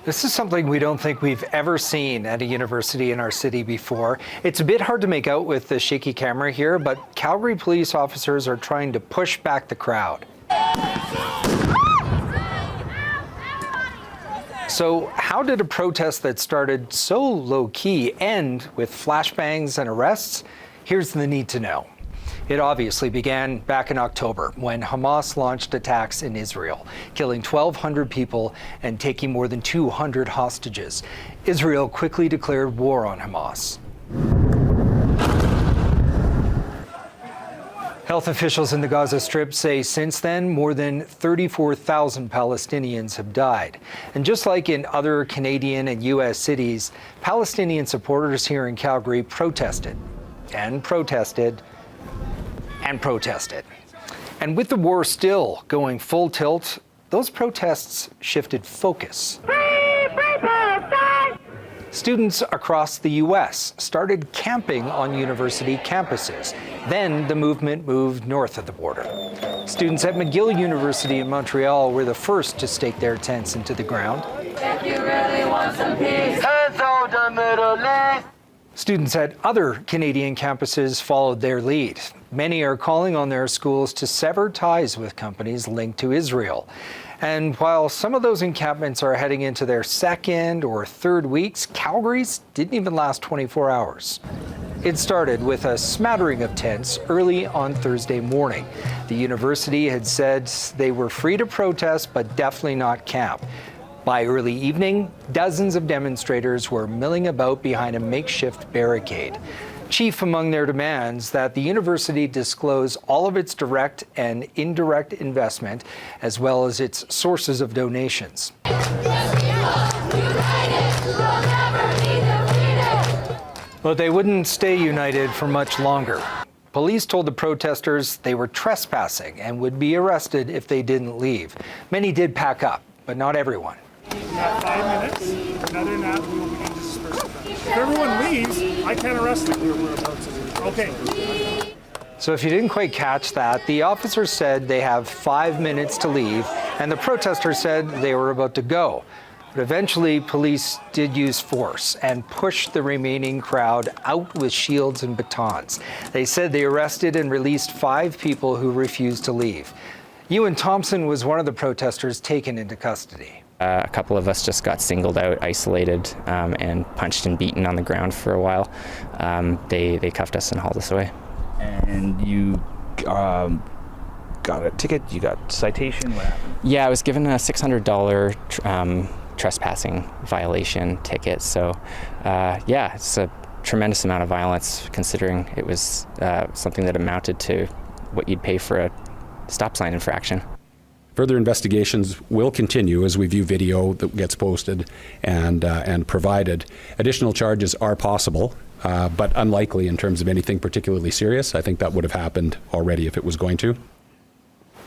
This is something we don't think we've ever seen at a university in our city before. It's a bit hard to make out with the shaky camera here, but Calgary police officers are trying to push back the crowd. So how did a protest that started so low-key end with flashbangs and arrests? Here's the need to know. It obviously began back in October when Hamas launched attacks in Israel, killing 1,200 people and taking more than 200 hostages. Israel quickly declared war on Hamas. Health officials in the Gaza Strip say since then, more than 34,000 Palestinians have died. And just like in other Canadian and U.S. cities, Palestinian supporters here in Calgary protested and protested and protested. And with the war still going full tilt, those protests shifted focus. Free Palestine! Students across the U.S. started camping on university campuses. Then the movement moved north of the border. Students at McGill University in Montreal were the first to stake their tents into the ground. If you really want some peace, hands out the Middle East! Students at other Canadian campuses followed their lead. Many are calling on their schools to sever ties with companies linked to Israel. And while some of those encampments are heading into their second or third weeks, Calgary's didn't even last 24 hours. It started with a smattering of tents early on Thursday morning. The university had said they were free to protest, but definitely not camp. By early evening, dozens of demonstrators were milling about behind a makeshift barricade. Chief among their demands that the university disclose all of its direct and indirect investment, as well as its sources of donations. But they wouldn't stay united for much longer. Police told the protesters they were trespassing and would be arrested if they didn't leave. Many did pack up, but not everyone. We have 5 minutes. Another nap, we will begin dispersing. If everyone leaves, I can't arrest them. We're about to leave. Okay. So if you didn't quite catch that, the officers said they have 5 minutes to leave, and the protesters said they were about to go. But eventually, police did use force and pushed the remaining crowd out with shields and batons. They said they arrested and released 5 people who refused to leave. Ewan Thompson was one of the protesters taken into custody. A couple of us just got singled out, isolated, and punched and beaten on the ground for a while. They cuffed us and hauled us away. And you got a ticket, you got citation, what happened? Yeah, I was given a $600 trespassing violation ticket. So yeah, it's a tremendous amount of violence considering it was something that amounted to what you'd pay for a stop sign infraction. Further investigations will continue as we view video that gets posted and provided. Additional charges are possible, but unlikely in terms of anything particularly serious. I think that would have happened already if it was going to.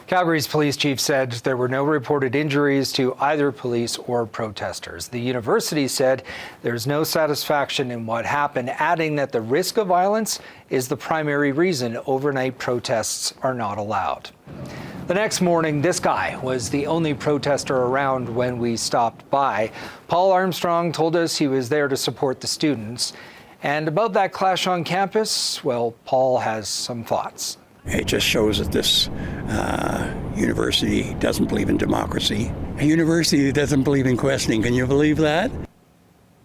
Calgary's police chief said there were no reported injuries to either police or protesters. The university said there's no satisfaction in what happened, adding that the risk of violence is the primary reason overnight protests are not allowed. The next morning, this guy was the only protester around when we stopped by. Paul Armstrong told us he was there to support the students. And about that clash on campus, well, Paul has some thoughts. It just shows that this university doesn't believe in democracy. A university that doesn't believe in questioning, can you believe that?